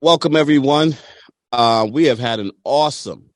Welcome, everyone. We have had an awesome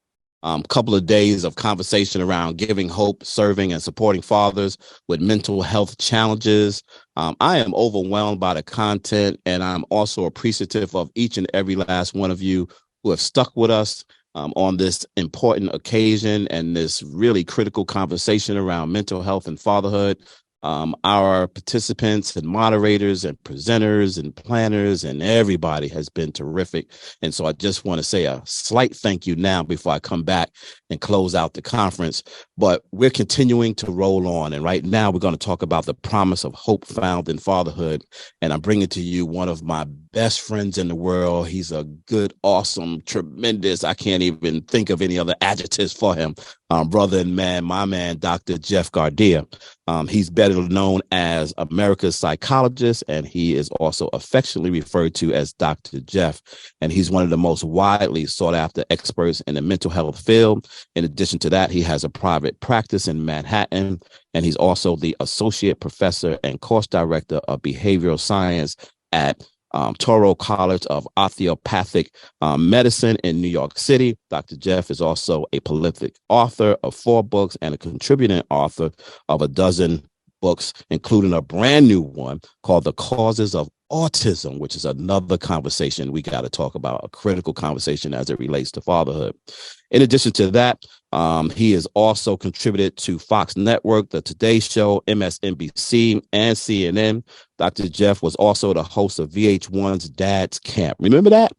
couple of days of conversation around giving hope, serving, and supporting fathers with mental health challenges. I am overwhelmed by the content, and I'm also appreciative of each and every last one of you who have stuck with us on this important occasion and this really critical conversation around mental health and fatherhood. Our participants and moderators and presenters and planners and everybody has been terrific. And so I just want to say a slight thank you now before I come back and close out the conference. But we're continuing to roll on. And right now we're going to talk about the promise of hope found in fatherhood. And I'm bringing to you one of my best friends in the world. He's a good, awesome, tremendous. I can't even think of any other adjectives for him. Brother and man, my man, Dr. Jeff Gardia. He's better known as America's psychologist, and he is also affectionately referred to as Dr. Jeff. And he's one of the most widely sought after experts in the mental health field. In addition to that, he has a private practice in Manhattan, and he's also the associate professor and course director of behavioral science at Toro College of Osteopathic Medicine in New York City. Dr. Jeff is also a prolific author of 4 books and a contributing author of a dozen books, including a brand new one called The Causes of Autism, which is another conversation we got to talk about, a critical conversation as it relates to fatherhood. In addition to that, he has also contributed to Fox Network, The Today Show, MSNBC, and CNN. Dr. Jeff was also the host of VH1's Dad's Camp. Remember that?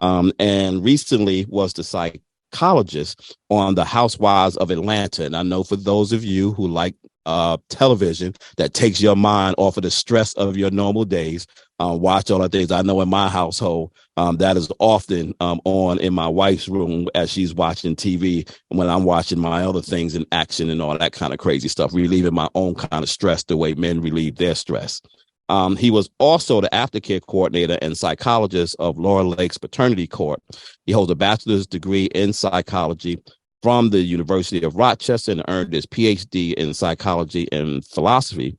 And recently was the psychologist on The Housewives of Atlanta. And I know for those of you who like television that takes your mind off of the stress of your normal days, watch all the things. I know in my household, that is often on in my wife's room as she's watching TV, and when I'm watching my other things in action and all that kind of crazy stuff, relieving my own kind of stress the way men relieve their stress. He was also the aftercare coordinator and psychologist of Laura Lake's Paternity Court. He holds a bachelor's degree in psychology from the University of Rochester and earned his PhD in psychology and philosophy.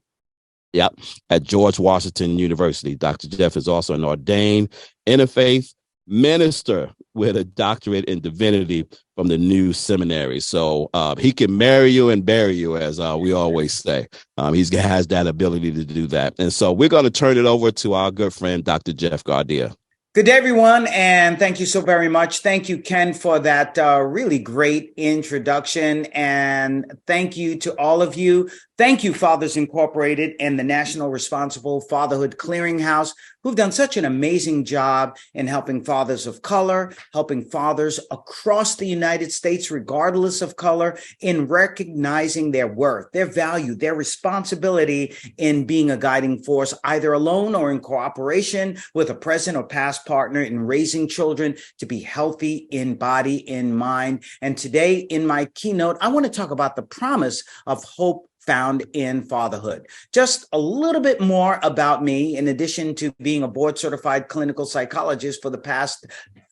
At George Washington University. Dr. Jeff is also an ordained interfaith minister with a doctorate in divinity from the New Seminary. So he can marry you and bury you, as we always say. He has that ability to do that. And so we're going to turn it over to our good friend, Dr. Jeff Gardia. Good day, everyone, and thank you so very much. Thank you, Ken, for that really great introduction, and thank you to all of you. Thank you, Fathers Incorporated and the National Responsible Fatherhood Clearinghouse, who've done such an amazing job in helping fathers of color, helping fathers across the United States, regardless of color, in recognizing their worth, their value, their responsibility in being a guiding force, either alone or in cooperation with a present or past partner in raising children to be healthy in body, in mind. And today in my keynote, I want to talk about the promise of hope found in fatherhood. Just a little bit more about me, in addition to being a board-certified clinical psychologist for the past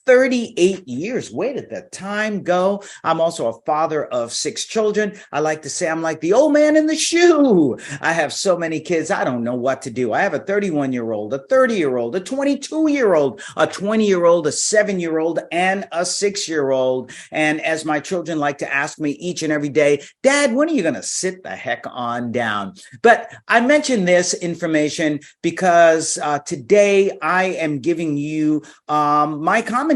38 years. Where did the time go? I'm also a father of 6 children. I like to say I'm like the old man in the shoe. I have so many kids, I don't know what to do. I have a 31-year-old, a 30-year-old, a 22-year-old, a 20-year-old, a 7-year-old, and a 6-year-old. And as my children like to ask me each and every day, Dad, when are you going to sit the heck on down? But I mention this information because today I am giving you my commentary,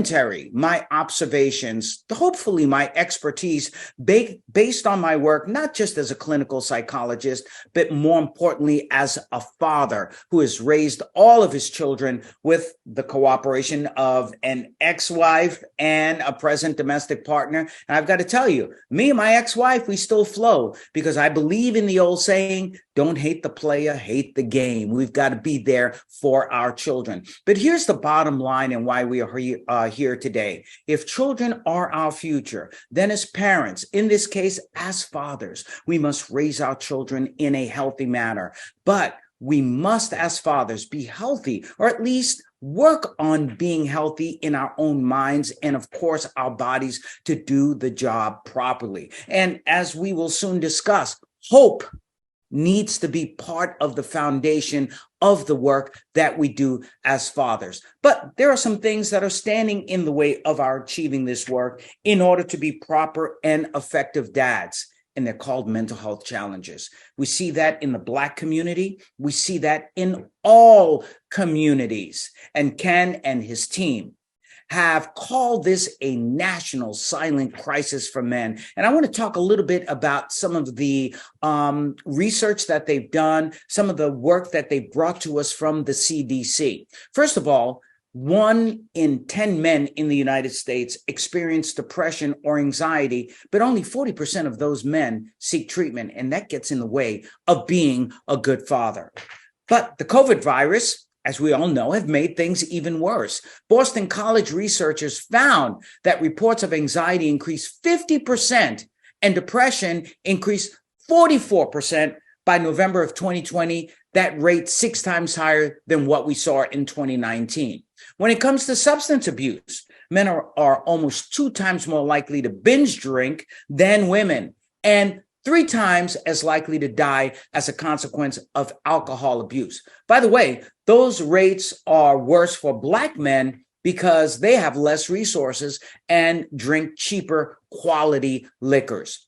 my observations, hopefully my expertise based on my work, not just as a clinical psychologist, but more importantly, as a father who has raised all of his children with the cooperation of an ex-wife and a present domestic partner. And I've got to tell you, me and my ex-wife, we still flow because I believe in the old saying, don't hate the player, hate the game. We've got to be there for our children. But here's the bottom line and why we are here today. If children are our future, then as parents, in this case, as fathers, we must raise our children in a healthy manner. But we must, as fathers, be healthy, or at least work on being healthy in our own minds and, of course, our bodies to do the job properly. And as we will soon discuss, hope needs to be part of the foundation of the work that we do as fathers. But there are some things that are standing in the way of our achieving this work in order to be proper and effective dads. And they're called mental health challenges. We see that in the Black community. We see that in all communities. And Ken and his team have called this a national silent crisis for men. And I want to talk a little bit about some of the research that they've done, some of the work that they brought to us from the CDC. First of all, 1 in 10 men in the United States experience depression or anxiety, but only 40% of those men seek treatment. And that gets in the way of being a good father. But the COVID virus, as we all know, have made things even worse. Boston College researchers found that reports of anxiety increased 50% and depression increased 44% by November of 2020. That rate 6 times higher than what we saw in 2019. When it comes to substance abuse, men are almost 2 times more likely to binge drink than women, and 3 times as likely to die as a consequence of alcohol abuse. By the way, those rates are worse for Black men because they have less resources and drink cheaper quality liquors.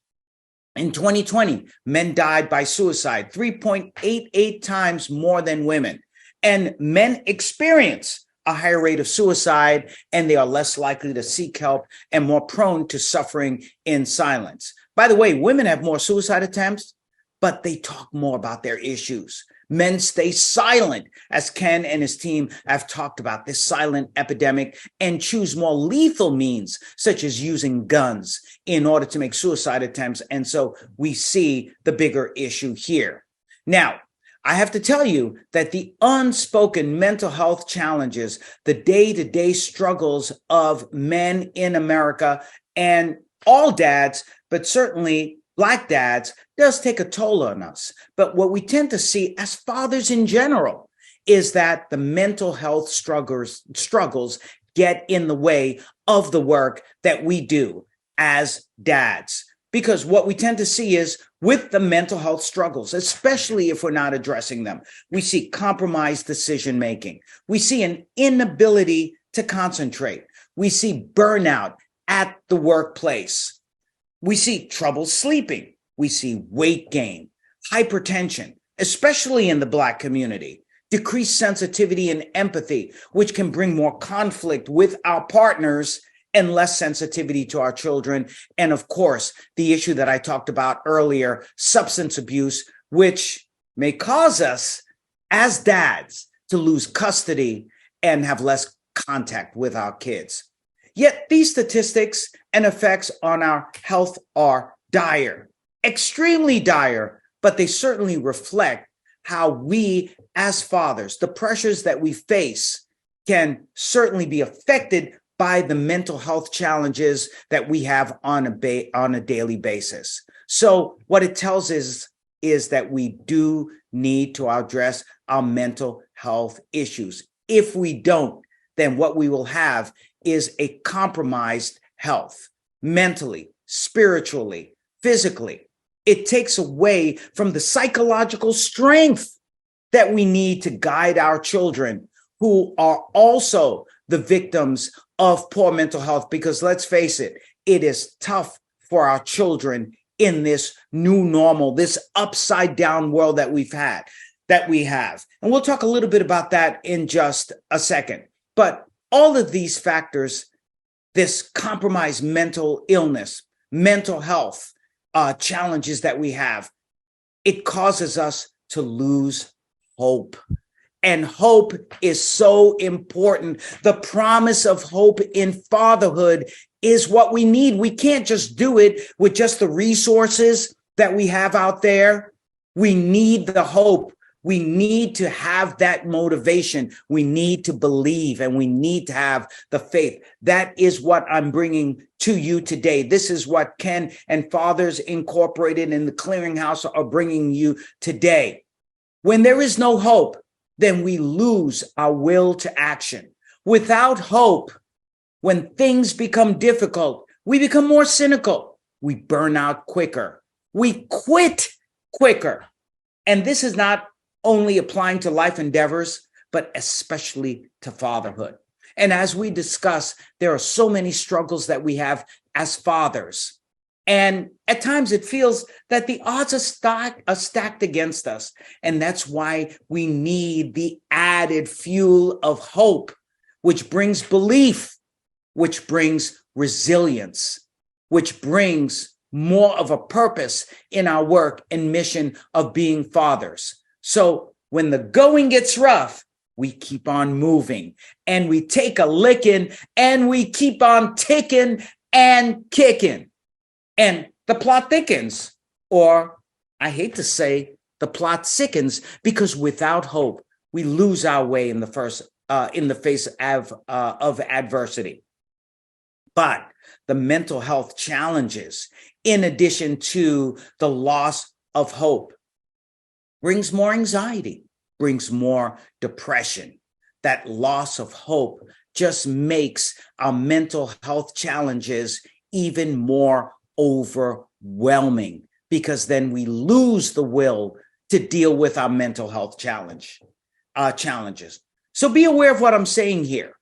In 2020, men died by suicide 3.88 times more than women, and men experience a higher rate of suicide, and they are less likely to seek help and more prone to suffering in silence. By the way, women have more suicide attempts, but they talk more about their issues. Men stay silent, as Ken and his team have talked about this silent epidemic, and choose more lethal means, such as using guns, in order to make suicide attempts. And so we see the bigger issue here. Now, I have to tell you that the unspoken mental health challenges, the day-to-day struggles of men in America, and all dads, but certainly Black dads, does take a toll on us. But what we tend to see as fathers in general is that the mental health struggles get in the way of the work that we do as dads. Because what we tend to see is with the mental health struggles, especially if we're not addressing them, we see compromised decision-making. We see an inability to concentrate. We see burnout at the workplace. We see trouble sleeping. We see weight gain, hypertension, especially in the Black community, decreased sensitivity and empathy, which can bring more conflict with our partners and less sensitivity to our children. And of course, the issue that I talked about earlier, substance abuse, which may cause us as dads to lose custody and have less contact with our kids. Yet these statistics and effects on our health are dire, extremely dire, but they certainly reflect how we as fathers, the pressures that we face can certainly be affected by the mental health challenges that we have on a daily basis. So what it tells us is that we do need to address our mental health issues. If we don't, then what we will have is a compromised health, mentally, spiritually, physically. It takes away from the psychological strength that we need to guide our children who are also the victims of poor mental health, because let's face it, it is tough for our children in this new normal, this upside down world that we have. And we'll talk a little bit about that in just a second. But all of these factors, this compromised mental illness, mental health challenges that we have, it causes us to lose hope. And hope is so important. The promise of hope in fatherhood is what we need. We can't just do it with just the resources that we have out there. We need the hope. We need to have that motivation. We need to believe, and we need to have the faith. That is what I'm bringing to you today. This is what Ken and Fathers Incorporated in the Clearinghouse are bringing you today. When there is no hope, then we lose our will to action. Without hope, when things become difficult, we become more cynical. We burn out quicker. We quit quicker. And this is not only applying to life endeavors, but especially to fatherhood. And as we discuss, there are so many struggles that we have as fathers. And at times it feels that the odds are stacked against us. And that's why we need the added fuel of hope, which brings belief, which brings resilience, which brings more of a purpose in our work and mission of being fathers. So when the going gets rough, we keep on moving and we take a licking and we keep on ticking and kicking. And the plot thickens, or I hate to say the plot sickens, because without hope, we lose our way in the face of adversity. But the mental health challenges, in addition to the loss of hope, brings more anxiety, brings more depression. That loss of hope just makes our mental health challenges even more overwhelming, because then we lose the will to deal with our mental health challenges. So be aware of what I'm saying here.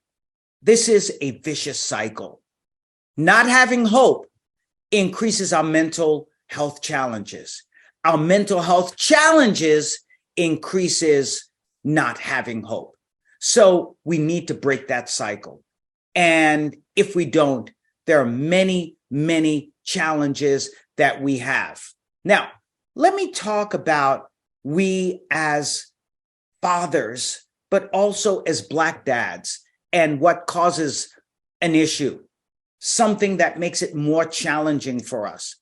This is a vicious cycle. Not having hope increases our mental health challenges. Our mental health challenges increases not having hope. So we need to break that cycle. And if we don't, there are many, many challenges that we have. Now, let me talk about we as fathers, but also as Black dads, and what causes an issue, something that makes it more challenging for us.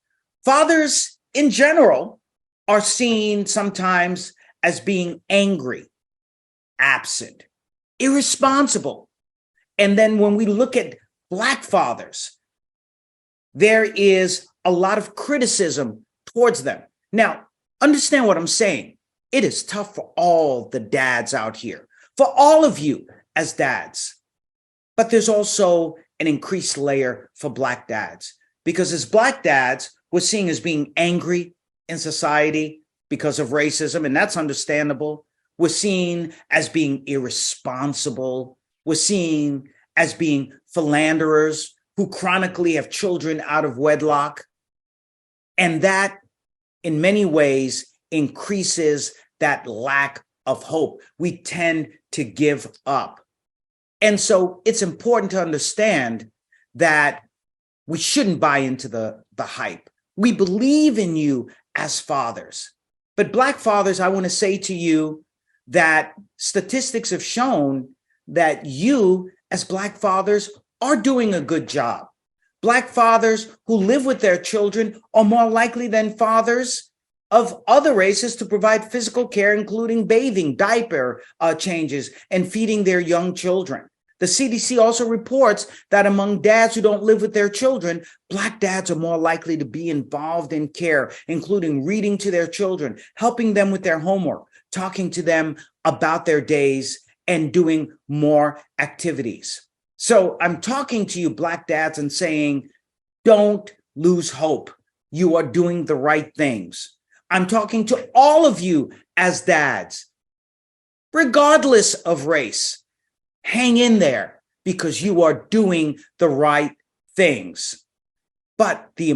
Fathers in general are seen sometimes as being angry, absent, irresponsible. And then when we look at Black fathers, there is a lot of criticism towards them. Now, understand what I'm saying. It is tough for all the dads out here, for all of you as dads. But there's also an increased layer for Black dads, because as Black dads, we're seen as being angry in society because of racism, and that's understandable. We're seen as being irresponsible. We're seen as being philanderers who chronically have children out of wedlock. And that, in many ways, increases that lack of hope. We tend to give up. And so it's important to understand that we shouldn't buy into the hype. We believe in you as fathers. But Black fathers, I want to say to you that statistics have shown that you as Black fathers are doing a good job. Black fathers who live with their children are more likely than fathers of other races to provide physical care, including bathing, diaper changes, and feeding their young children. The CDC also reports that among dads who don't live with their children, Black dads are more likely to be involved in care, including reading to their children, helping them with their homework, talking to them about their days, and doing more activities. So I'm talking to you, Black dads, and saying, don't lose hope. You are doing the right things. I'm talking to all of you as dads, regardless of race. Hang in there, because you are doing the right things. But the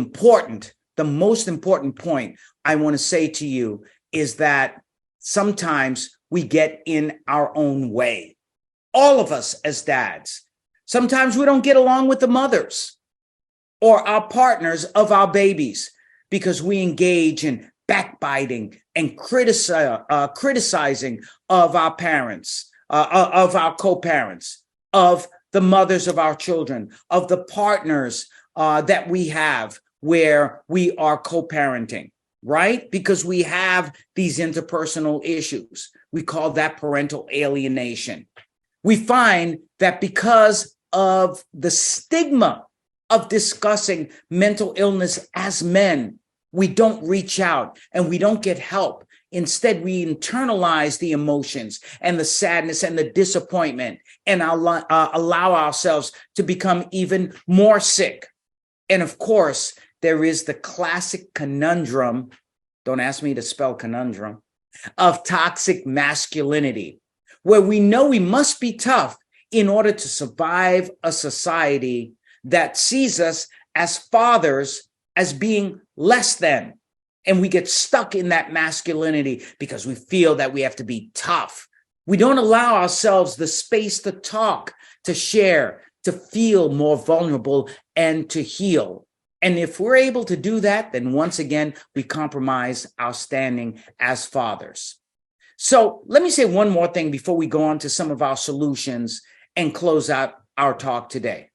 most important point I want to say to you is that sometimes we get in our own way. All of us as dads. Sometimes we don't get along with the mothers or our partners of our babies because we engage in backbiting and criticizing of our parents, of our co-parents, of the mothers of our children, of the partners that we have where we are co-parenting, right? Because we have these interpersonal issues. We call that parental alienation. We find that because of the stigma of discussing mental illness as men, we don't reach out and we don't get help. Instead, we internalize the emotions and the sadness and the disappointment and allow ourselves to become even more sick. And of course, there is the classic conundrum. Don't ask me to spell conundrum. of toxic masculinity, where we know we must be tough in order to survive a society that sees us as fathers as being less than. And we get stuck in that masculinity because we feel that we have to be tough. We don't allow ourselves the space to talk, to share, to feel more vulnerable, and to heal. And if we're able to do that, then once again, we compromise our standing as fathers. So let me say one more thing before we go on to some of our solutions and close out our talk today.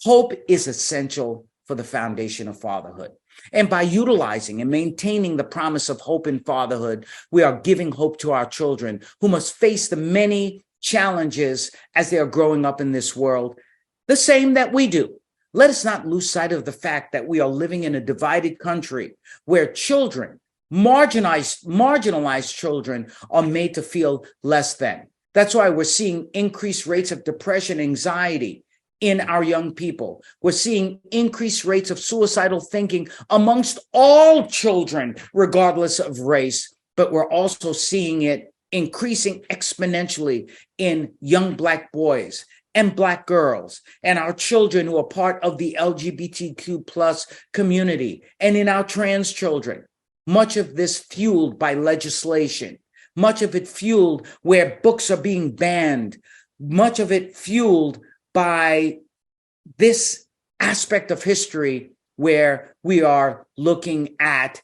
Hope is essential for the foundation of fatherhood. And by utilizing and maintaining the promise of hope in fatherhood, we are giving hope to our children who must face the many challenges as they are growing up in this world, the same that we do. Let us not lose sight of the fact that we are living in a divided country where children, marginalized children, are made to feel less than. That's why we're seeing increased rates of depression, anxiety in our young people. We're seeing increased rates of suicidal thinking amongst all children, regardless of race, but we're also seeing it increasing exponentially in young Black boys and Black girls and our children who are part of the LGBTQ plus community, and in our trans children. Much of this fueled by legislation, much of it fueled where books are being banned, much of it fueled by this aspect of history where we are looking at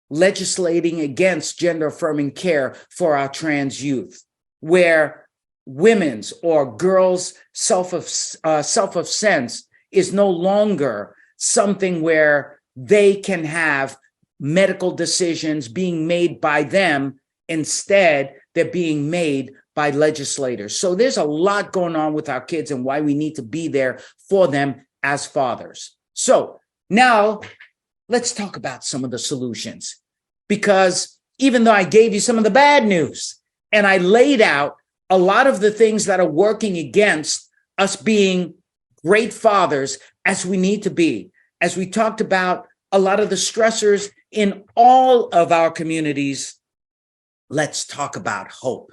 legislating against gender affirming care for our trans youth, where women's or girls' self of sense is no longer something where they can have medical decisions being made by them. Instead, they're being made by legislators. So there's a lot going on with our kids and why we need to be there for them as fathers. So now let's talk about some of the solutions, because even though I gave you some of the bad news and I laid out a lot of the things that are working against us being great fathers as we need to be, as we talked about a lot of the stressors in all of our communities, let's talk about hope.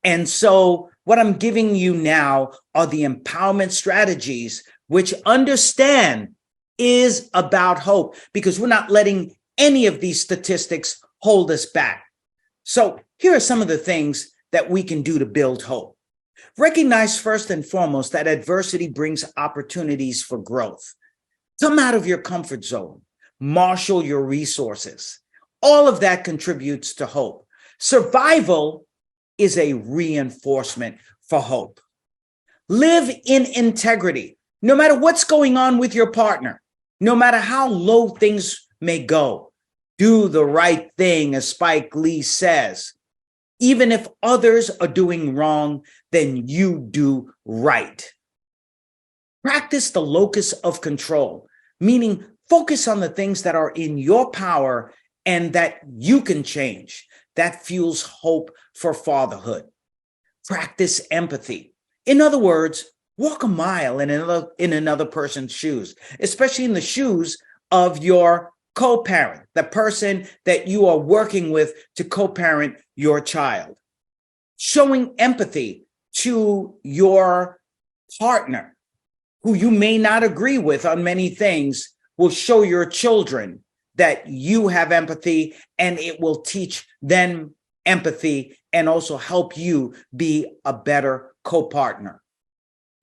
And so what I'm giving you now are the empowerment strategies, which understand is about hope, because we're not letting any of these statistics hold us back. So here are some of the things that we can do to build hope. Recognize first and foremost that adversity brings opportunities for growth. Come out of your comfort zone. Marshal your resources. All of that contributes to hope. Survival is a reinforcement for hope. Live in integrity. No matter what's going on with your partner, no matter how low things may go, do the right thing, as Spike Lee says. Even if others are doing wrong, then you do right. Practice the locus of control, meaning focus on the things that are in your power and that you can change. That fuels hope for fatherhood. Practice empathy. In other words, walk a mile in another person's shoes, especially in the shoes of your co-parent, the person that you are working with to co-parent your child. Showing empathy to your partner, who you may not agree with on many things, will show your children that you have empathy, and it will teach them empathy and also help you be a better co-partner.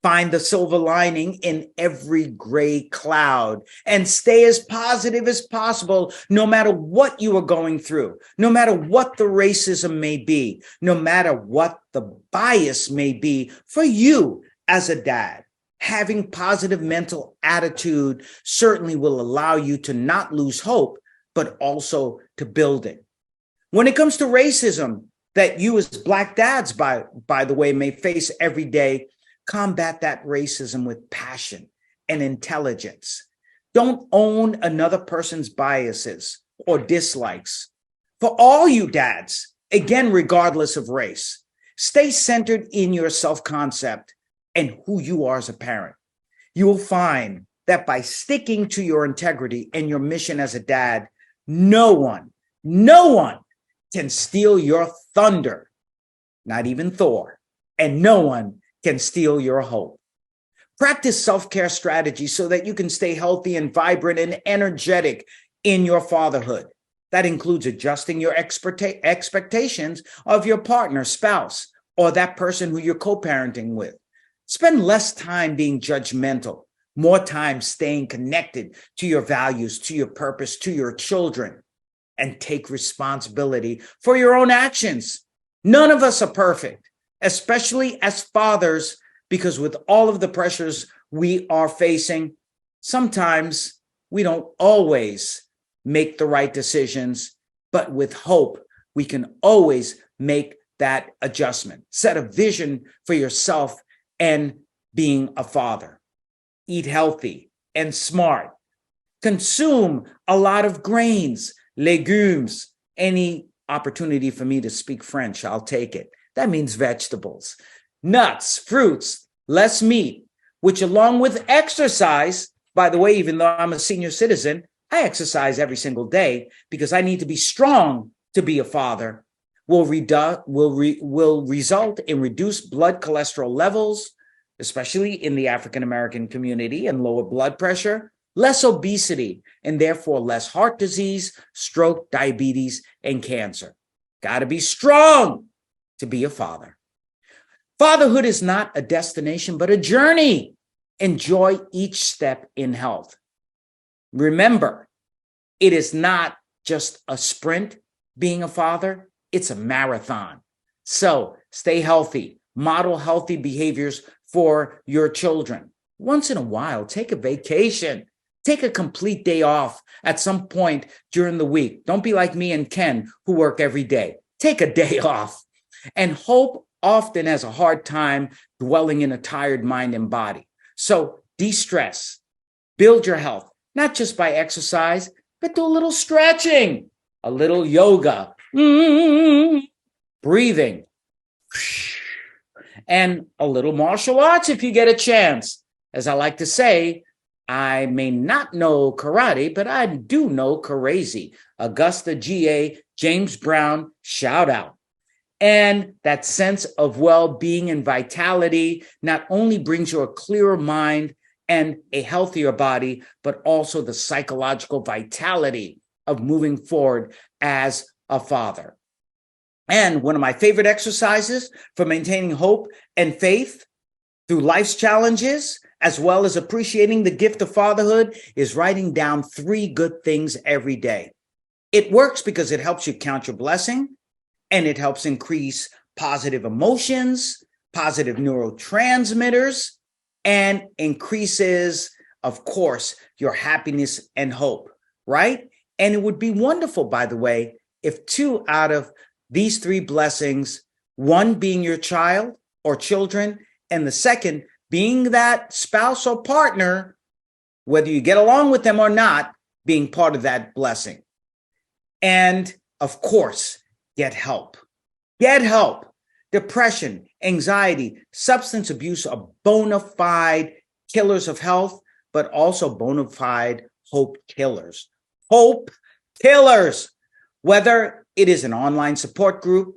Find the silver lining in every gray cloud and stay as positive as possible, no matter what you are going through, no matter what the racism may be, no matter what the bias may be for you as a dad. Having positive mental attitude certainly will allow you to not lose hope, but also to build it. When it comes to racism that you as Black dads, by the way, may face every day, combat that racism with passion and intelligence. Don't own another person's biases or dislikes. For all you dads, again, regardless of race, stay centered in your self-concept and who you are as a parent. You will find that by sticking to your integrity and your mission as a dad, no one can steal your thunder, not even Thor, and no one can steal your hope. Practice self-care strategies so that you can stay healthy and vibrant and energetic in your fatherhood. That includes adjusting your expectations of your partner, spouse, or that person who you're co-parenting with. Spend less time being judgmental, more time staying connected to your values, to your purpose, to your children, and take responsibility for your own actions. None of us are perfect, especially as fathers, because with all of the pressures we are facing, sometimes we don't always make the right decisions, but with hope, we can always make that adjustment. Set a vision for yourself and being a father. Eat healthy and smart. Consume a lot of grains, legumes. Any opportunity for me to speak French, I'll take it. That means vegetables, nuts, fruits, less meat, which along with exercise, by the way, even though I'm a senior citizen, I exercise every single day because I need to be strong to be a father, will result in reduced blood cholesterol levels, especially in the African American community, and lower blood pressure, less obesity, and therefore less heart disease, stroke, diabetes, and cancer. Got to be strong to be a father. Fatherhood is not a destination, but a journey. Enjoy each step in health. Remember, it is not just a sprint being a father, it's a marathon. So stay healthy, model healthy behaviors for your children. Once in a while, take a vacation. Take a complete day off at some point during the week. Don't be like me and Ken, who work every day. Take a day off. And hope often has a hard time dwelling in a tired mind and body. So de-stress, build your health, not just by exercise, but do a little stretching, a little yoga, breathing, and a little martial arts if you get a chance. As I like to say, I may not know karate, but I do know crazy. Augusta G.A., James Brown, shout out. And that sense of well-being and vitality not only brings you a clearer mind and a healthier body, but also the psychological vitality of moving forward as a father. And one of my favorite exercises for maintaining hope and faith through life's challenges, as well as appreciating the gift of fatherhood, is writing down 3 good things every day. It works because it helps you count your blessing, and it helps increase positive emotions, positive neurotransmitters, and increases, of course, your happiness and hope, right? And it would be wonderful, by the way, if 2 out of these 3 blessings, one being your child or children, and the second being that spouse or partner, whether you get along with them or not, being part of that blessing. And of course, get help. Get help. Depression, anxiety, substance abuse are bona fide killers of health, but also bona fide hope killers. Hope killers. Whether it is an online support group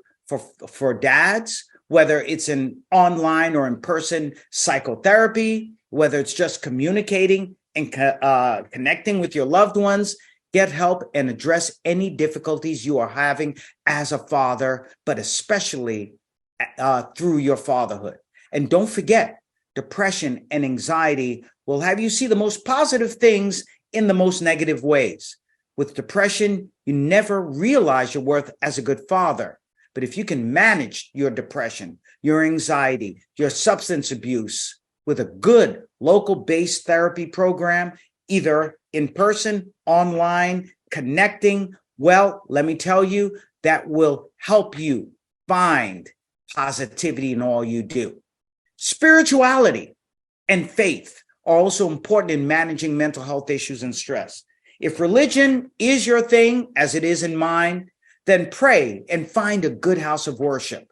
for dads, whether it's an online or in-person psychotherapy, whether it's just communicating and connecting with your loved ones, get help and address any difficulties you are having as a father, but especially through your fatherhood. And don't forget, depression and anxiety will have you see the most positive things in the most negative ways. With depression, you never realize your worth as a good father. But if you can manage your depression, your anxiety, your substance abuse with a good local-based therapy program, either in person, online, connecting, well, let me tell you, that will help you find positivity in all you do. Spirituality and faith are also important in managing mental health issues and stress. If religion is your thing, as it is in mine, then pray and find a good house of worship.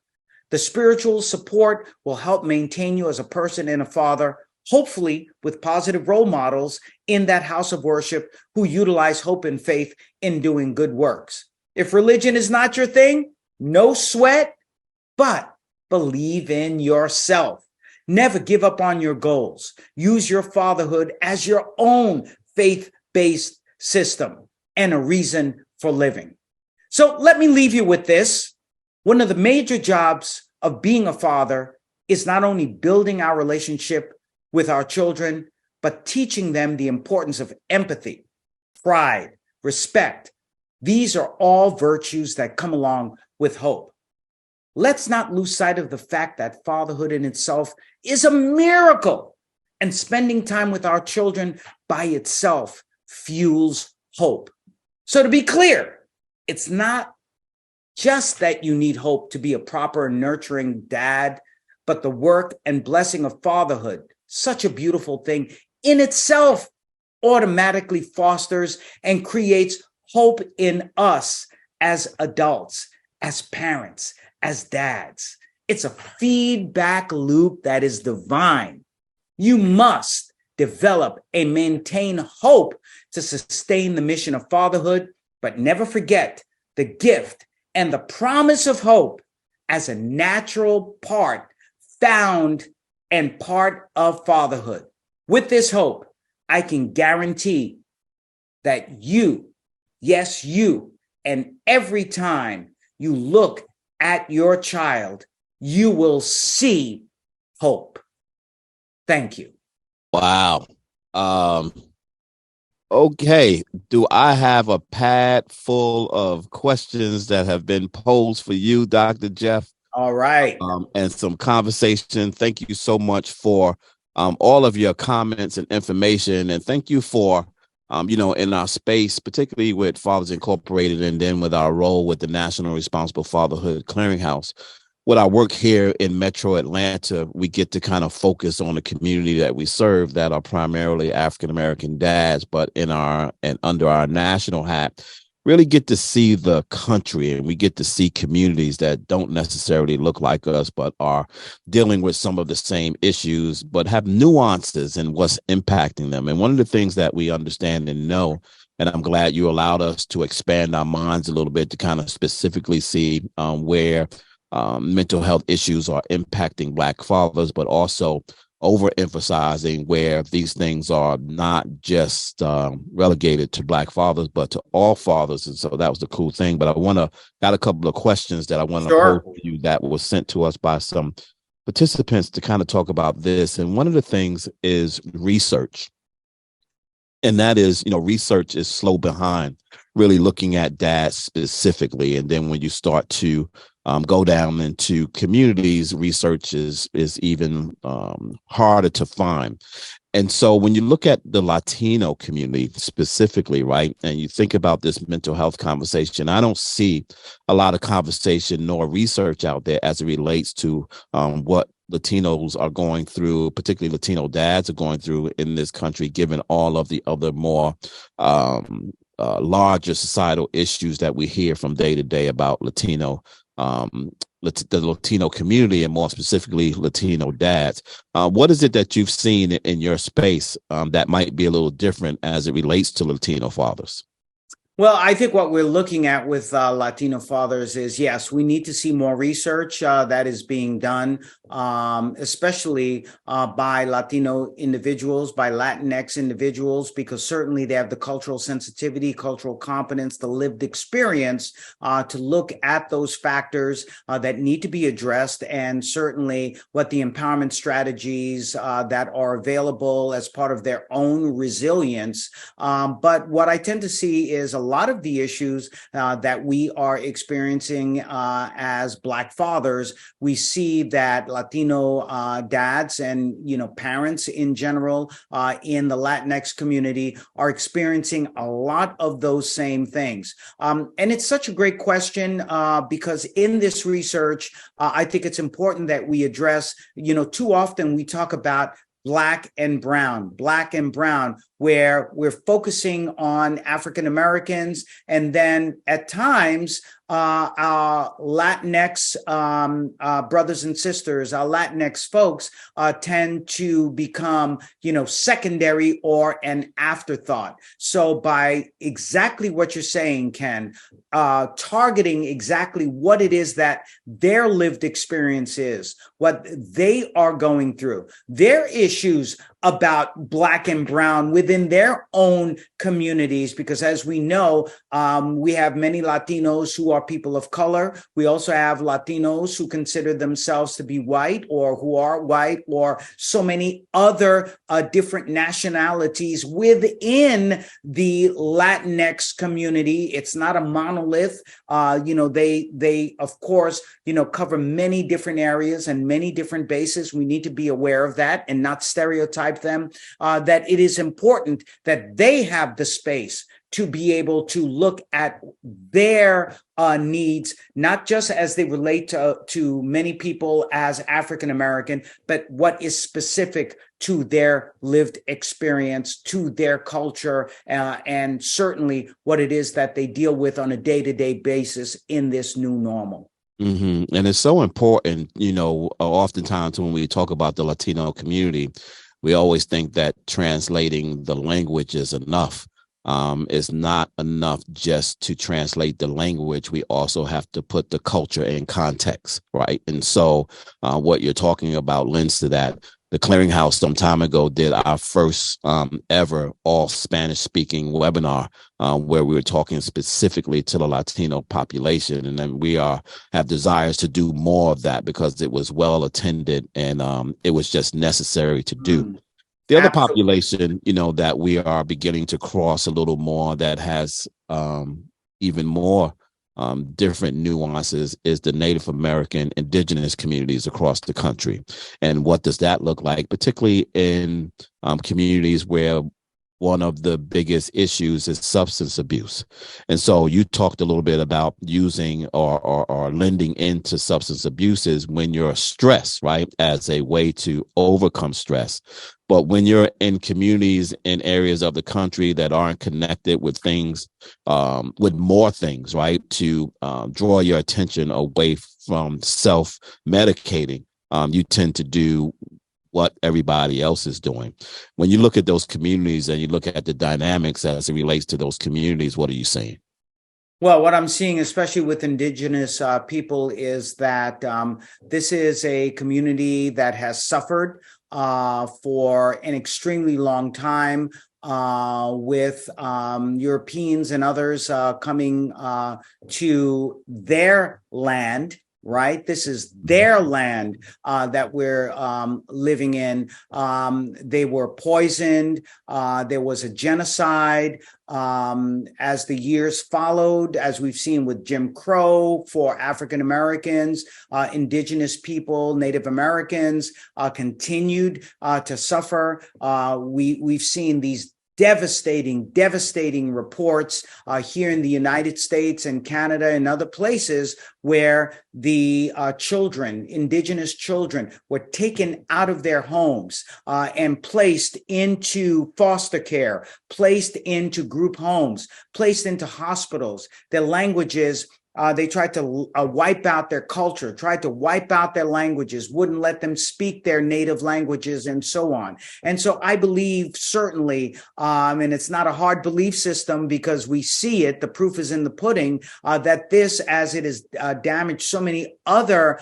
The spiritual support will help maintain you as a person and a father, hopefully with positive role models in that house of worship who utilize hope and faith in doing good works. If religion is not your thing, no sweat, but believe in yourself. Never give up on your goals. Use your fatherhood as your own faith-based system and a reason for living. So let me leave you with this. One of the major jobs of being a father is not only building our relationship with our children, but teaching them the importance of empathy, pride, respect. These are all virtues that come along with hope. Let's not lose sight of the fact that fatherhood in itself is a miracle, and spending time with our children by itself fuels hope. So to be clear, it's not just that you need hope to be a proper nurturing dad, but the work and blessing of fatherhood, such a beautiful thing in itself, automatically fosters and creates hope in us as adults, as parents, as dads. It's a feedback loop that is divine. You must develop and maintain hope to sustain the mission of fatherhood, but never forget the gift and the promise of hope as a natural part found and part of fatherhood. With this hope, I can guarantee that you, yes, you, and every time you look at your child, you will see hope. Thank you. Wow. Okay. Do I have a pad full of questions that have been posed for you, Dr. Jeff? All right. And some conversation. Thank you so much for all of your comments and information. And thank you for, in our space, particularly with Fathers Incorporated, and then with our role with the National Responsible Fatherhood Clearinghouse. With our work here in Metro Atlanta, we get to kind of focus on the community that we serve that are primarily African-American dads, but under our national hat, really get to see the country, and we get to see communities that don't necessarily look like us, but are dealing with some of the same issues, but have nuances in what's impacting them. And one of the things that we understand and know, and I'm glad you allowed us to expand our minds a little bit to kind of specifically see where mental health issues are impacting Black fathers, but also overemphasizing where these things are not just relegated to Black fathers, but to all fathers. And so that was the cool thing. But got a couple of questions that I want to pose to you that was sent to us by some participants to kind of talk about this. And one of the things is research. And that is, research is slow behind really looking at dads specifically. And then when you start to go down into communities, research is even harder to find. And so when you look at the Latino community specifically, right, and you think about this mental health conversation, I don't see a lot of conversation nor research out there as it relates to what Latinos are going through, particularly Latino dads are going through in this country, given all of the other more larger societal issues that we hear from day to day about the Latino community, and more specifically Latino dads. What is it that you've seen in your space that might be a little different as it relates to Latino fathers? Well, I think what we're looking at with Latino fathers is, yes, we need to see more research that is being done, especially by Latino individuals, by Latinx individuals, because certainly they have the cultural sensitivity, cultural competence, the lived experience to look at those factors that need to be addressed, and certainly what the empowerment strategies that are available as part of their own resilience. But what I tend to see is a lot of the issues that we are experiencing as Black fathers, we see that Latino dads and parents in general in the Latinx community are experiencing a lot of those same things. And it's such a great question because in this research, I think it's important that we address, too often we talk about Black and brown, where we're focusing on African Americans. And then at times, our Latinx brothers and sisters, our Latinx folks tend to become, secondary or an afterthought. So by exactly what you're saying, Ken, targeting exactly what it is that their lived experience is, what they are going through, their issues about Black and Brown within their own communities, because as we know, we have many Latinos who are people of color. We also have Latinos who consider themselves to be white or who are white, or so many other different nationalities within the Latinx community. It's not a monolith. They of course, cover many different areas and many different bases. We need to be aware of that and not stereotype them, that it is important that they have the space to be able to look at their needs, not just as they relate to many people as African American, but what is specific to their lived experience, to their culture, and certainly what it is that they deal with on a day-to-day basis in this new normal. Mm-hmm. And it's so important, oftentimes when we talk about the Latino community, we always think that translating the language is enough. It's not enough just to translate the language. We also have to put the culture in context, right? And so what you're talking about lends to that. The Clearinghouse some time ago did our first ever all Spanish speaking webinar where we were talking specifically to the Latino population. And then we have desires to do more of that because it was well attended and it was just necessary to do. The other population, that we are beginning to cross a little more that has even more different nuances is the Native American indigenous communities across the country. And what does that look like, particularly in communities where one of the biggest issues is substance abuse. And so you talked a little bit about using or lending into substance abuses when you're stressed, right, as a way to overcome stress. But when you're in communities in areas of the country that aren't connected with things, with more things, right, to draw your attention away from self-medicating, you tend to do what everybody else is doing. When you look at those communities and you look at the dynamics as it relates to those communities, what are you saying? Well, what I'm seeing, especially with indigenous people, is that this is a community that has suffered for an extremely long time with Europeans and others coming to their land. Right. This is their land that we're living in. They were poisoned. There was a genocide as the years followed, as we've seen with Jim Crow for African Americans, indigenous people, Native Americans continued to suffer. We've seen these devastating reports here in the United States and Canada and other places where the children, indigenous children, were taken out of their homes and placed into foster care, placed into group homes, placed into hospitals. Their languages, they tried to wipe out their culture, tried to wipe out their languages, wouldn't let them speak their native languages and so on. And so I believe certainly, and it's not a hard belief system because we see it, the proof is in the pudding, that this, as it has damaged so many other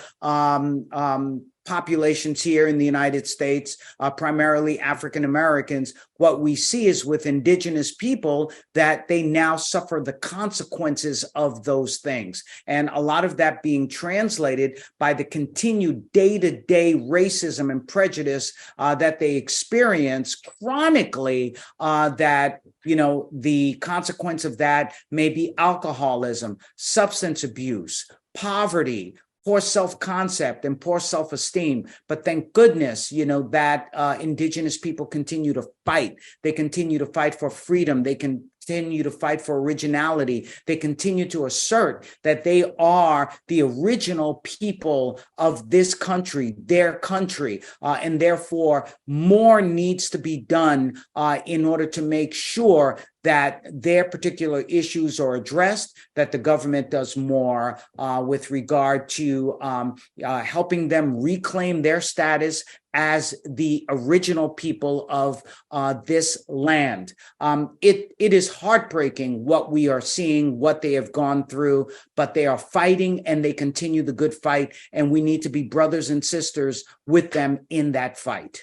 populations here in the United States, primarily African Americans, what we see is with indigenous people that they now suffer the consequences of those things. And a lot of that being translated by the continued day-to-day racism and prejudice that they experience chronically, that, the consequence of that may be alcoholism, substance abuse, poverty, poor self-concept and poor self-esteem. But thank goodness, that indigenous people continue to fight. They continue to fight for freedom. They continue to fight for originality. They continue to assert that they are the original people of this country, their country. And therefore, more needs to be done in order to make sure that their particular issues are addressed, that the government does more with regard to helping them reclaim their status as the original people of this land. It is heartbreaking what we are seeing, what they have gone through, but they are fighting and they continue the good fight, and we need to be brothers and sisters with them in that fight.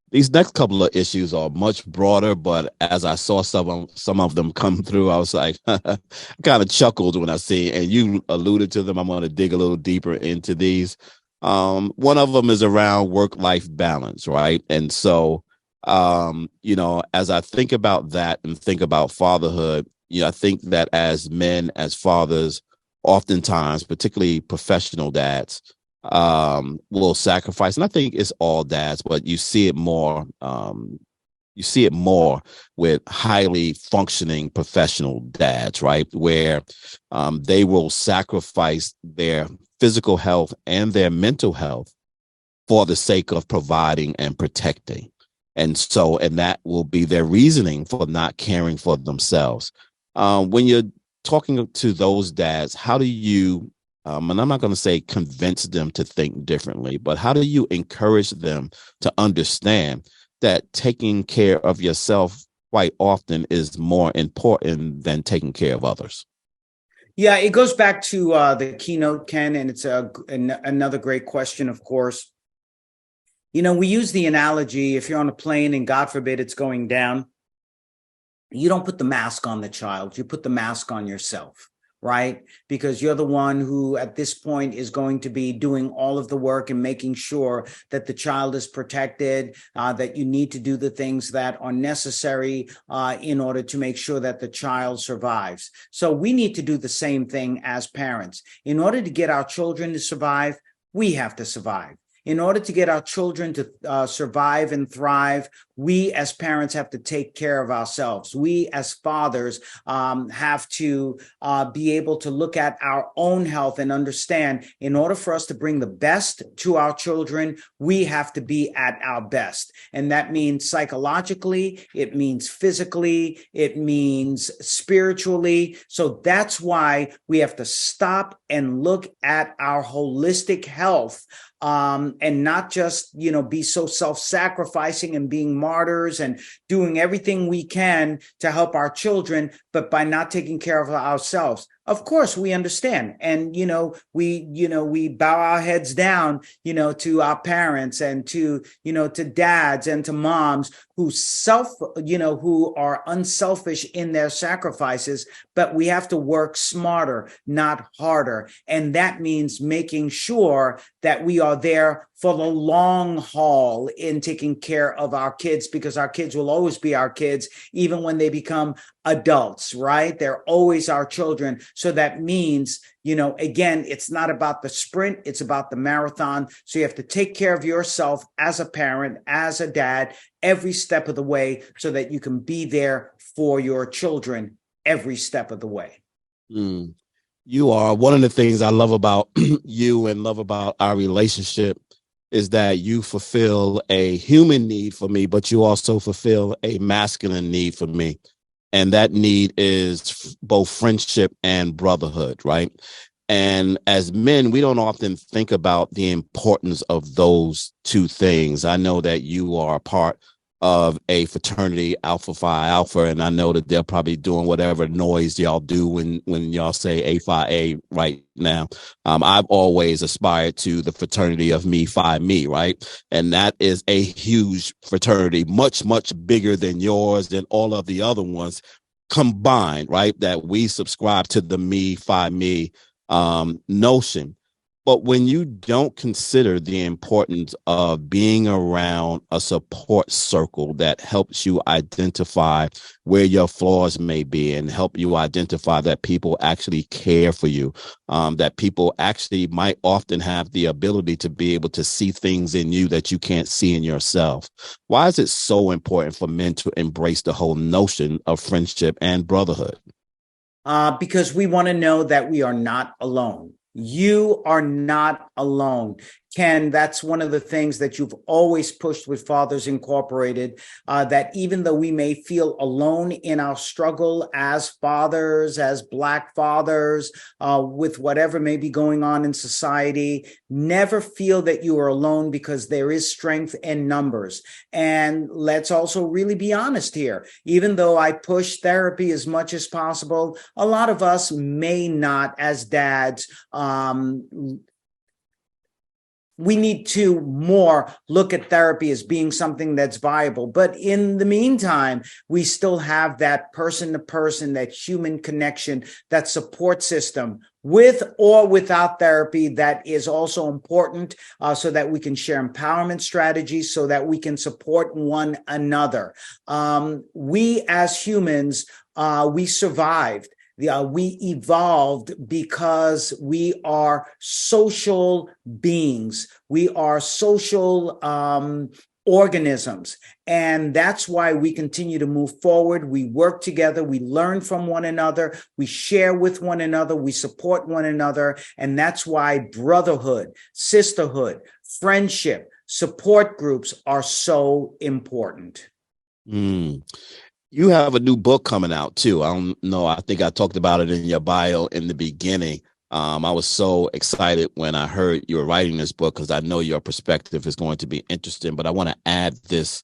These next couple of issues are much broader, but as I saw some of them come through, I was like, I kind of chuckled when I see, and you alluded to them. I'm going to dig a little deeper into these. One of them is around work-life balance, right? And so, as I think about that and think about fatherhood, I think that as men, as fathers, oftentimes, particularly professional dads, will sacrifice. And I think it's all dads, but you see it more. You see it more with highly functioning professional dads, right? Where they will sacrifice their physical health and their mental health for the sake of providing and protecting. And that will be their reasoning for not caring for themselves. When you're talking to those dads, how do you, and I'm not going to say convince them to think differently, but how do you encourage them to understand that taking care of yourself quite often is more important than taking care of others? Yeah, it goes back to the keynote, Ken, and it's another great question, of course. We use the analogy, if you're on a plane and God forbid it's going down, you don't put the mask on the child, you put the mask on yourself, right? Because you're the one who at this point is going to be doing all of the work and making sure that the child is protected, that you need to do the things that are necessary in order to make sure that the child survives. So we need to do the same thing as parents. In order to get our children to survive, we have to survive. In order to get our children to survive and thrive, we as parents have to take care of ourselves. We as fathers have to be able to look at our own health and understand, in order for us to bring the best to our children, we have to be at our best. And that means psychologically, it means physically, it means spiritually. So that's why we have to stop and look at our holistic health, and not just, be so self-sacrificing and being martyrs and doing everything we can to help our children, but by not taking care of ourselves. Of course, we understand. And, we bow our heads down, to our parents and to dads and to moms who who are unselfish in their sacrifices, but we have to work smarter, not harder. And that means making sure that we are there for the long haul in taking care of our kids, because our kids will always be our kids, even when they become adults, right? They're always our children. So that means, again, it's not about the sprint, it's about the marathon. So you have to take care of yourself as a parent, as a dad, every step of the way, so that you can be there for your children every step of the way. You are one of the things I love about you and love about our relationship is that you fulfill a human need for me, but you also fulfill a masculine need for me. And that need is both friendship and brotherhood, right? And as men, we don't often think about the importance of those two things. I know that you are a part of a fraternity, Alpha Phi Alpha, and I know that they're probably doing whatever noise y'all do when y'all say A Phi A right now. I've always aspired to the fraternity of Me Phi Me, right? And that is a huge fraternity, much, much bigger than yours, than all of the other ones combined, right? That we subscribe to the Me Phi Me notion. But when you don't consider the importance of being around a support circle that helps you identify where your flaws may be and help you identify that people actually care for you, that people actually might often have the ability to be able to see things in you that you can't see in yourself. Why is it so important for men to embrace the whole notion of friendship and brotherhood? Because we want to know that we are not alone. You are not alone. Ken, that's one of the things that you've always pushed with Fathers Incorporated, that even though we may feel alone in our struggle as fathers, as Black fathers, with whatever may be going on in society, never feel that you are alone, because there is strength in numbers. And let's also really be honest here. Even though I push therapy as much as possible, a lot of us may not, as dads, we need to more look at therapy as being something that's viable. But in the meantime, we still have that person to person, that human connection, that support system, with or without therapy, that is also important, so that we can share empowerment strategies, so that we can support one another. We as humans, we survived. We evolved because we are social beings. We are social organisms. And that's why we continue to move forward. We work together. We learn from one another. We share with one another. We support one another. And that's why brotherhood, sisterhood, friendship, support groups are so important. You have a new book coming out too. I don't know. I think I talked about it in your bio in the beginning. I was so excited when I heard you were writing this book, because I know your perspective is going to be interesting, but I want to add this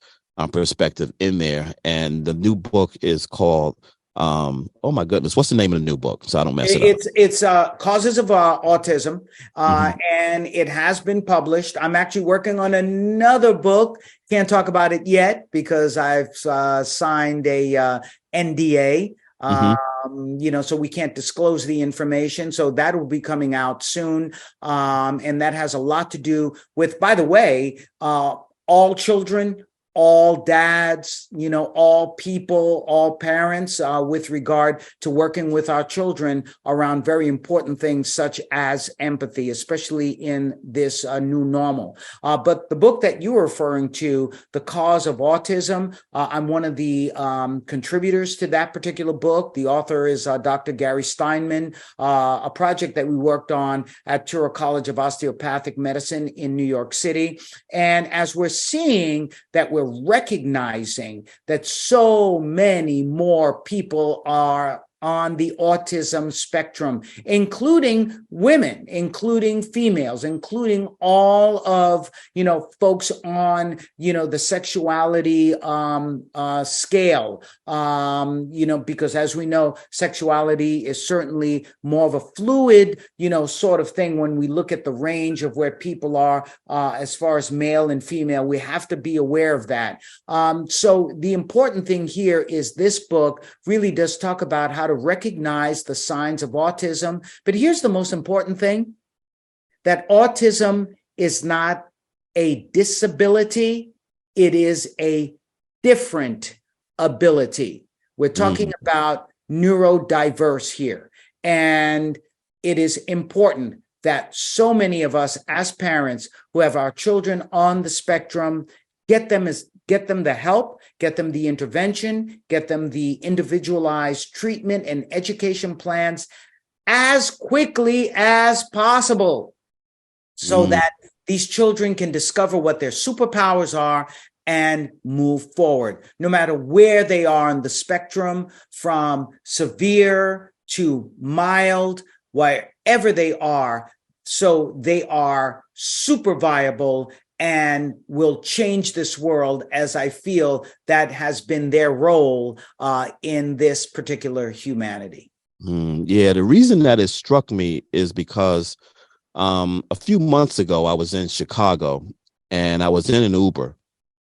perspective in there. And the new book is called, oh my goodness, what's the name of the new book? So I don't mess it up. It's Causes of Autism, and it has been published. I'm actually working on another book. Can't talk about it yet because I've signed a NDA. So we can't disclose the information. So that will be coming out soon. And that has a lot to do with, by the way, all children, all dads, all people, all parents, with regard to working with our children around very important things such as empathy, especially in this new normal. But the book that you were referring to, The Cause of Autism, I'm one of the contributors to that particular book. The author is Dr. Gary Steinman, a project that we worked on at Touro College of Osteopathic Medicine in New York City. And as we're seeing that we're recognizing that so many more people are on the autism spectrum, including women, including females, including all of, folks on, the sexuality scale, because as we know, sexuality is certainly more of a fluid, sort of thing. When we look at the range of where people are, as far as male and female, we have to be aware of that. So the important thing here is this book really does talk about how to recognize the signs of autism. But here's the most important thing, that autism is not a disability. It is a different ability. We're talking about neurodiverse here. And it is important that so many of us as parents who have our children on the spectrum get them the help, get them the intervention, get them the individualized treatment and education plans as quickly as possible, so that these children can discover what their superpowers are and move forward, no matter where they are on the spectrum, from severe to mild, wherever they are. So they are super viable and will change this world, as I feel that has been their role in this particular humanity. Yeah, the reason that it struck me is because a few months ago, I was in Chicago and I was in an Uber.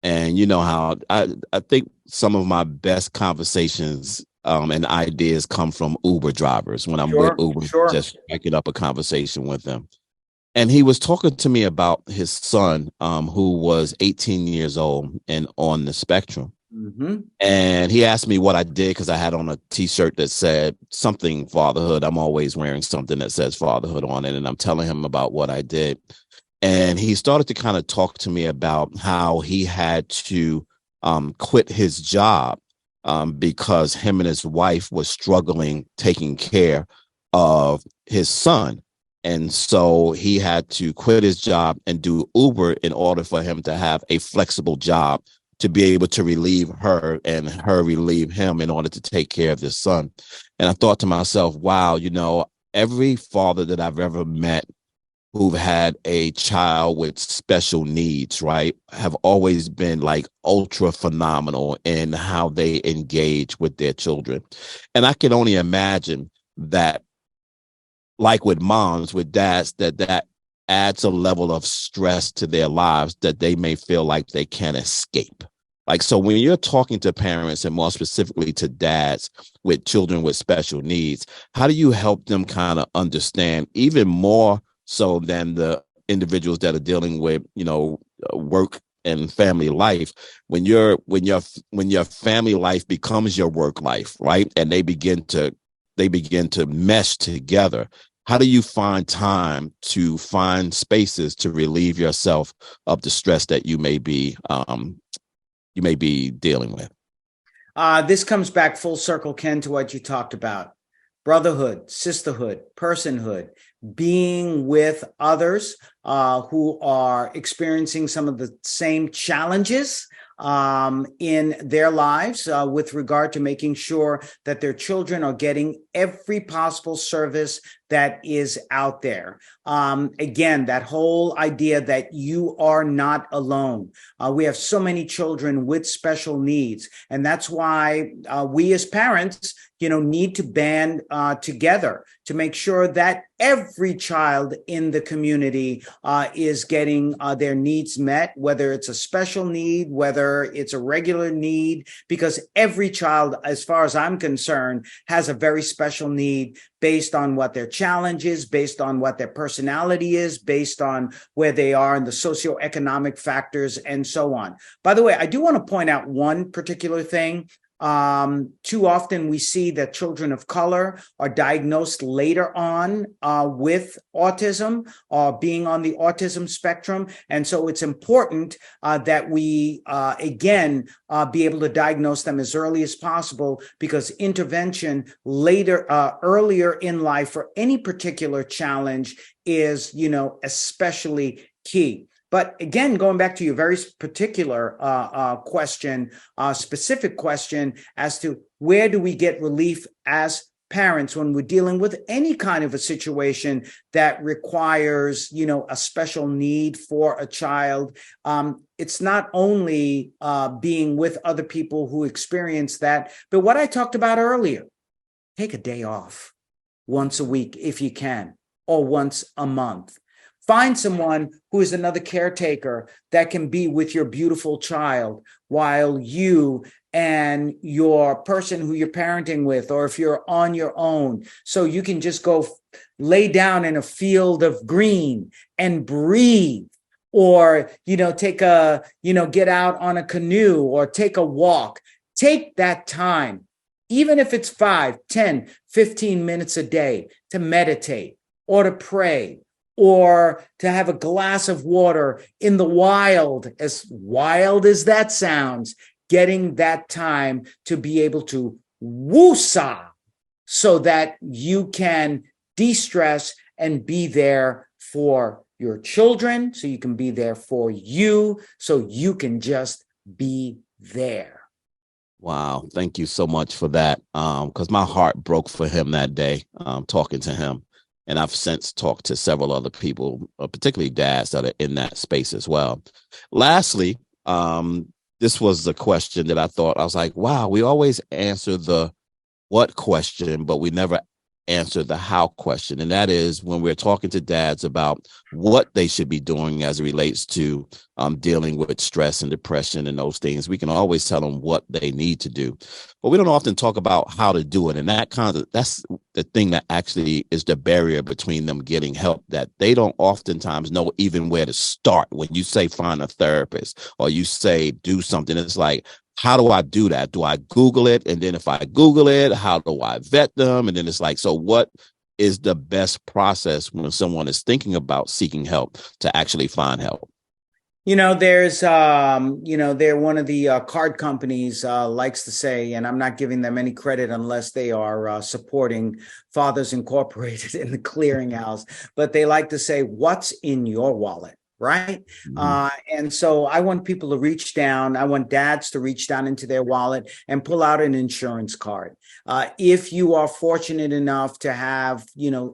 And you know how I think some of my best conversations and ideas come from Uber drivers when I'm with Uber, just picking up a conversation with them. And he was talking to me about his son, who was 18 years old and on the spectrum. And he asked me what I did, because I had on a T-shirt that said something fatherhood. I'm always wearing something that says fatherhood on it. And I'm telling him about what I did. And he started to kind of talk to me about how he had to quit his job because him and his wife was struggling taking care of his son. And so he had to quit his job and do Uber in order for him to have a flexible job to be able to relieve her and her relieve him in order to take care of this son. And I thought to myself, wow, every father that I've ever met who've had a child with special needs, right, have always been like ultra phenomenal in how they engage with their children. And I can only imagine that, like with moms, with dads, that adds a level of stress to their lives that they may feel like they can't escape. Like, so when you're talking to parents and more specifically to dads with children with special needs, how do you help them kind of understand even more so than the individuals that are dealing with, work and family life, when your family life becomes your work life, right? And they begin to mesh together. How do you find time to find spaces to relieve yourself of the stress that you may be dealing with? This comes back full circle, Ken, to what you talked about. Brotherhood, sisterhood, personhood, being with others who are experiencing some of the same challenges in their lives with regard to making sure that their children are getting every possible service that is out there. Again, that whole idea that you are not alone. We have so many children with special needs, and that's why we as parents, need to band together to make sure that every child in the community is getting their needs met, whether it's a special need, whether it's a regular need, because every child, as far as I'm concerned, has a very special need based on what their challenge is, based on what their personality is, based on where they are in the socioeconomic factors, and so on. By the way, I do want to point out one particular thing. Too often we see that children of color are diagnosed later on with autism or being on the autism spectrum. And so it's important that we, again, be able to diagnose them as early as possible, because intervention earlier in life for any particular challenge is, especially key. But again, going back to your very particular specific question as to where do we get relief as parents when we're dealing with any kind of a situation that requires, a special need for a child. It's not only being with other people who experience that, but what I talked about earlier, take a day off once a week if you can, or once a month. Find someone who is another caretaker that can be with your beautiful child while you and your person who you're parenting with, or if you're on your own, so you can just go lay down in a field of green and breathe, or, take get out on a canoe or take a walk. Take that time, even if it's 5, 10, 15 minutes a day, to meditate or to pray, or to have a glass of water in the wild as that sounds, getting that time to be able to woosah so that you can de-stress and be there for your children, so you can be there for you, so you can just be there. Wow. Thank you so much for that. Because my heart broke for him that day, talking to him. And I've since talked to several other people, particularly dads that are in that space as well. Lastly, this was the question that I was like, wow, we always answer the what question, but we never answer the how question. And that is when we're talking to dads about what they should be doing as it relates to dealing with stress and depression and those things. We can always tell them what they need to do, but we don't often talk about how to do it. And that's the thing that actually is the barrier between them getting help, that they don't oftentimes know even where to start. When you say find a therapist or you say do something, it's like, how do I do that? Do I Google it? And then if I Google it, how do I vet them? And then it's like, so what is the best process when someone is thinking about seeking help to actually find help? There's, they're one of the card companies likes to say, and I'm not giving them any credit unless they are supporting Fathers Incorporated in the clearinghouse, but they like to say, what's in your wallet? Right. Mhm. And so I want people to reach down. I want dads to reach down into their wallet and pull out an insurance card. If you are fortunate enough to have,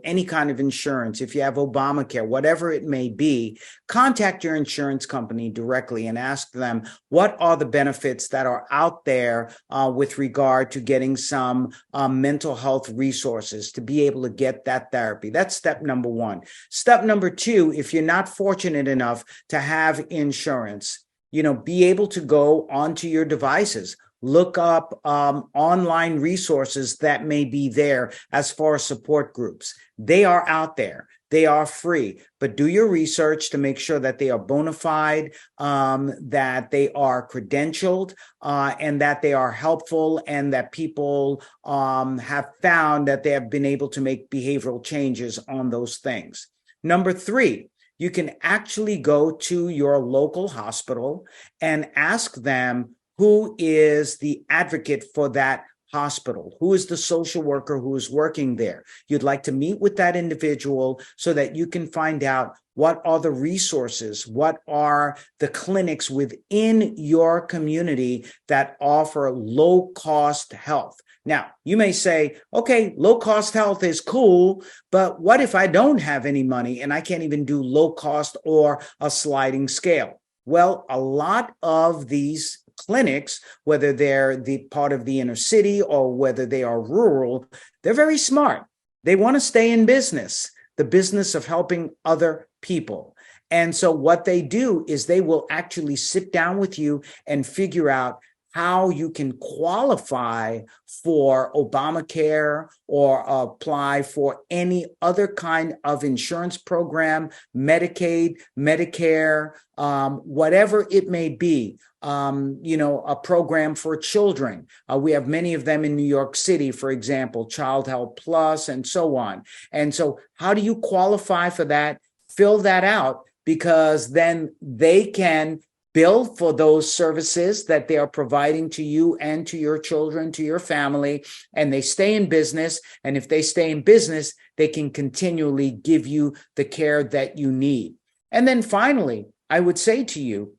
any kind of insurance, if you have Obamacare, whatever it may be, contact your insurance company directly and ask them what are the benefits that are out there with regard to getting some mental health resources to be able to get that therapy. That's step number one. Step number two, if you're not fortunate enough to have insurance, be able to go onto your devices. Look up online resources that may be there as far as support groups. They are out there. They are free, but do your research to make sure that they are bona fide, that they are credentialed, and that they are helpful, and that people have found that they have been able to make behavioral changes on those things. Number three, you can actually go to your local hospital and ask them who is the advocate for that hospital, who is the social worker who is working there. You'd like to meet with that individual so that you can find out what are the resources, what are the clinics within your community that offer low-cost health. Now, you may say, okay, low-cost health is cool, but what if I don't have any money and I can't even do low-cost or a sliding scale? Well, a lot of these clinics, whether they're the part of the inner city or whether they are rural, they're very smart. They want to stay in business, the business of helping other people. And so what they do is they will actually sit down with you and figure out how you can qualify for Obamacare or apply for any other kind of insurance program, Medicaid, Medicare, whatever it may be, a program for children. We have many of them in New York City, for example, Child Help Plus and so on. And so how do you qualify for that? Fill that out, because then they can bill for those services that they are providing to you and to your children, to your family, and they stay in business. And if they stay in business, they can continually give you the care that you need. And then finally, I would say to you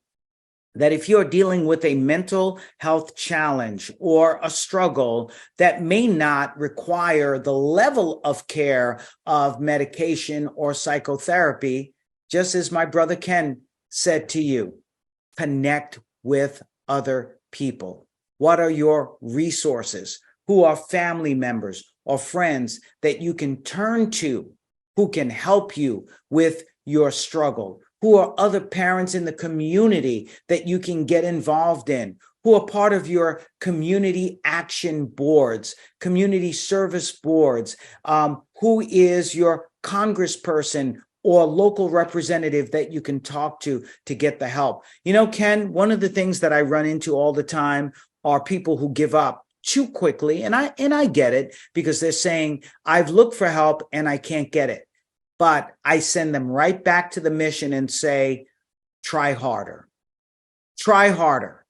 that if you're dealing with a mental health challenge or a struggle that may not require the level of care of medication or psychotherapy, just as my brother Ken said to you, connect with other people. What are your resources? Who are family members or friends that you can turn to, who can help you with your struggle? Who are other parents in the community that you can get involved in? Who are part of your community action boards, community service boards? Who is your congressperson or local representative that you can talk to get the help? Ken, one of the things that I run into all the time are people who give up too quickly. And I get it, because they're saying, I've looked for help and I can't get it. But I send them right back to the mission and say, try harder. Try harder.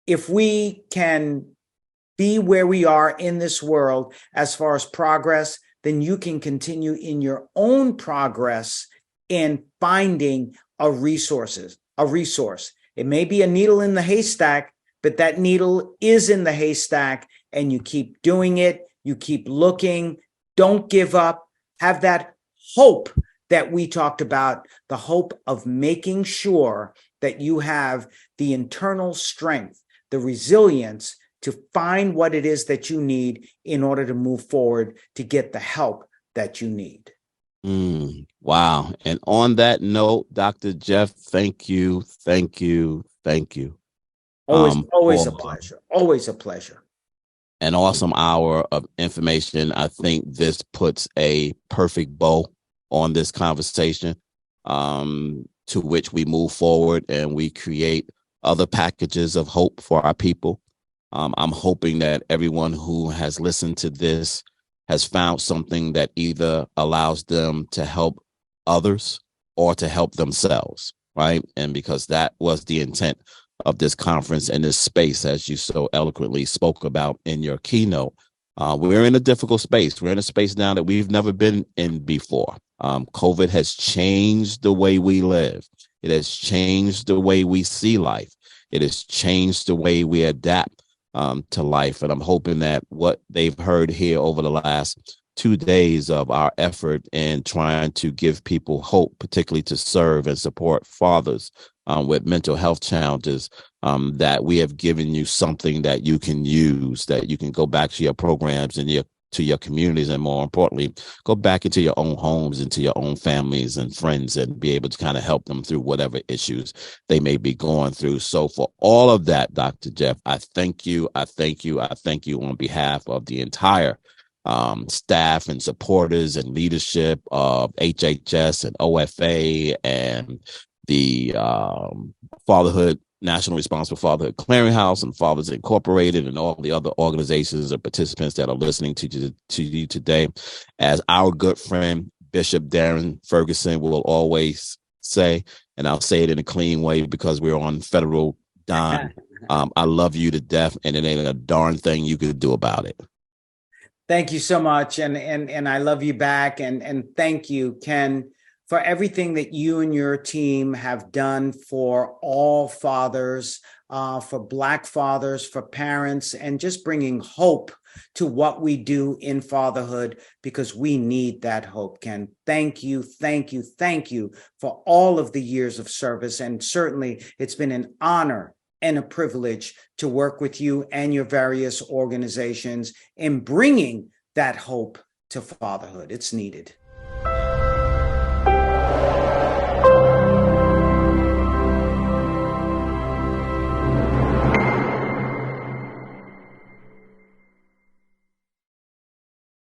If we can be where we are in this world as far as progress, then you can continue in your own progress in finding a resource. It may be a needle in the haystack, but that needle is in the haystack, and you keep doing it. You keep looking. Don't give up. Have that hope that we talked about, the hope of making sure that you have the internal strength, the resilience to find what it is that you need in order to move forward to get the help that you need. Wow. And on that note, Dr. Jeff, thank you. Thank you. Thank you. Always a pleasure. Always a pleasure. An awesome hour of information. I think this puts a perfect bow on this conversation, to which we move forward and we create other packages of hope for our people. I'm hoping that everyone who has listened to this has found something that either allows them to help others or to help themselves. right? And because that was the intent of this conference and this space, as you so eloquently spoke about in your keynote. We're in a difficult space. We're in a space now that we've never been in before. COVID has changed the way we live. It has changed the way we see life. It has changed the way we adapt to life. And I'm hoping that what they've heard here over the last 2 days of our effort in trying to give people hope, particularly to serve and support fathers with mental health challenges, that we have given you something that you can use, that you can go back to your programs and to your communities, and more importantly, go back into your own homes, into your own families and friends, and be able to kind of help them through whatever issues they may be going through. So for all of that, Dr. Jeff, I thank you. I thank you. I thank you on behalf of the entire staff and supporters and leadership of HHS and OFA and the Fatherhood National Responsible Fatherhood Clearinghouse and Fathers Incorporated and all the other organizations and participants that are listening to you today. As our good friend Bishop Darren Ferguson will always say, and I'll say it in a clean way because we're on federal dime, I love you to death, and it ain't a darn thing you could do about it. Thank you so much. And I love you back. And thank you, Ken, for everything that you and your team have done for all fathers, for Black fathers, for parents, and just bringing hope to what we do in fatherhood, because we need that hope, Ken. Thank you, thank you, thank you for all of the years of service. And certainly it's been an honor and a privilege to work with you and your various organizations in bringing that hope to fatherhood. It's needed.